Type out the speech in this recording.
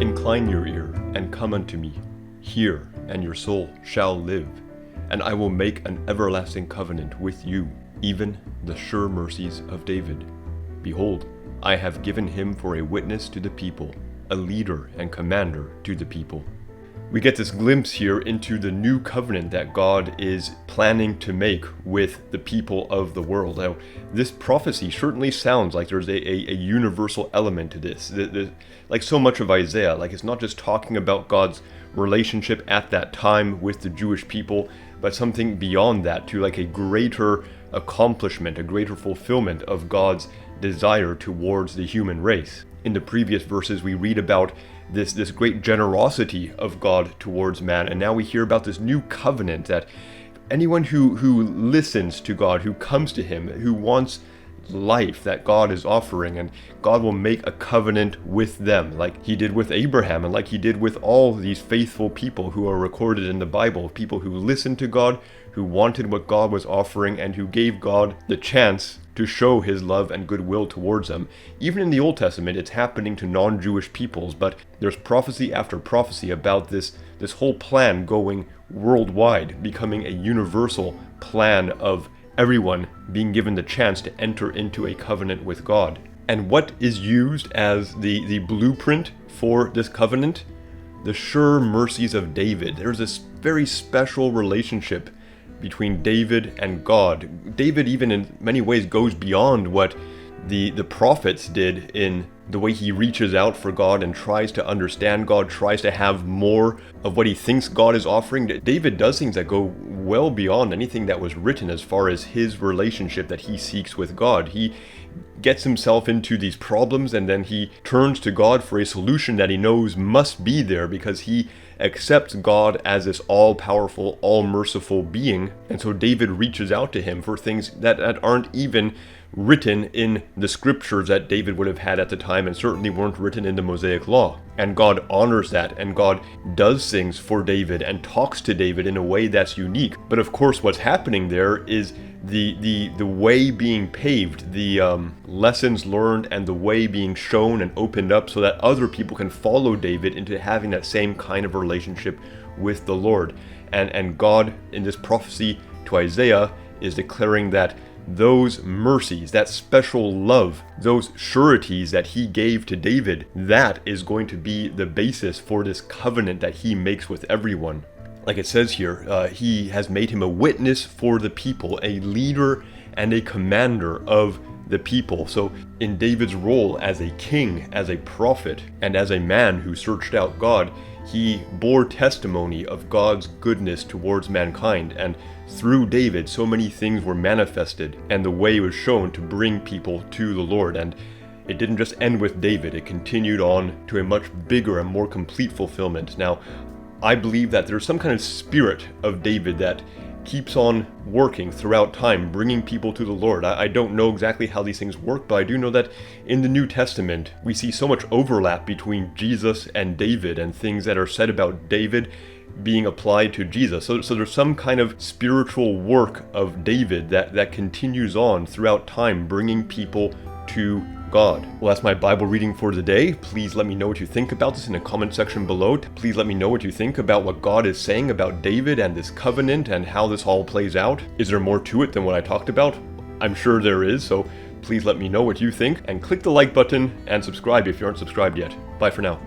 Incline your ear, and come unto me. Hear, and your soul shall live. And I will make an everlasting covenant with you, even the sure mercies of David. Behold, I have given him for a witness to the people, a leader and commander to the people. We get this glimpse here into the new covenant that God is planning to make with the people of the world. Now, this prophecy certainly sounds like there's a universal element to this. Like so much of Isaiah, like it's not just talking about God's relationship at that time with the Jewish people, but something beyond that, to like a greater accomplishment, a greater fulfillment of God's desire towards the human race. In the previous verses, we read about this great generosity of God towards man, and now we hear about this new covenant that anyone who listens to God, who comes to him, who wants life that God is offering, and God will make a covenant with them, like he did with Abraham and like he did with all these faithful people who are recorded in the Bible, people who listened to God, who wanted what God was offering, and who gave God the chance to show his love and goodwill towards them. Even in the Old Testament, it's happening to non-Jewish peoples, but there's prophecy after prophecy about this whole plan going worldwide, becoming a universal plan of everyone being given the chance to enter into a covenant with God. And what is used as the blueprint for this covenant? The sure mercies of David. There's this very special relationship between David and God. David even in many ways goes beyond what the prophets did in the way he reaches out for God and tries to understand God, tries to have more of what he thinks God is offering. David does things that go well beyond anything that was written as far as his relationship that he seeks with God. He gets himself into these problems and then he turns to God for a solution that he knows must be there because he accepts God as this all-powerful, all-merciful being. And so David reaches out to him for things that aren't even written in the scriptures that David would have had at the time, and certainly weren't written in the Mosaic Law. And God honors that, and God does things for David and talks to David in a way that's unique. But of course what's happening there is the way being paved, the lessons learned, and the way being shown and opened up so that other people can follow David into having that same kind of relationship with the Lord. And God, in this prophecy to Isaiah, is declaring that those mercies, that special love, those sureties that he gave to David, that is going to be the basis for this covenant that he makes with everyone. Like it says here, he has made him a witness for the people, a leader and a commander of the people. So in David's role as a king, as a prophet, and as a man who searched out God, he bore testimony of God's goodness towards mankind, and through David so many things were manifested and the way was shown to bring people to the Lord. And it didn't just end with David, it continued on to a much bigger and more complete fulfillment. Now, I believe that there's some kind of spirit of David that keeps on working throughout time, bringing people to the Lord. I don't know exactly how these things work, but I do know that in the New Testament, we see so much overlap between Jesus and David, and things that are said about David being applied to Jesus. So there's some kind of spiritual work of David that continues on throughout time, bringing people to God. Well, that's my Bible reading for the day. Please let me know what you think about this in the comment section below. Please let me know what you think about what God is saying about David and this covenant and how this all plays out. Is there more to it than what I talked about? I'm sure there is, so please let me know what you think, and click the like button and subscribe if you aren't subscribed yet. Bye for now.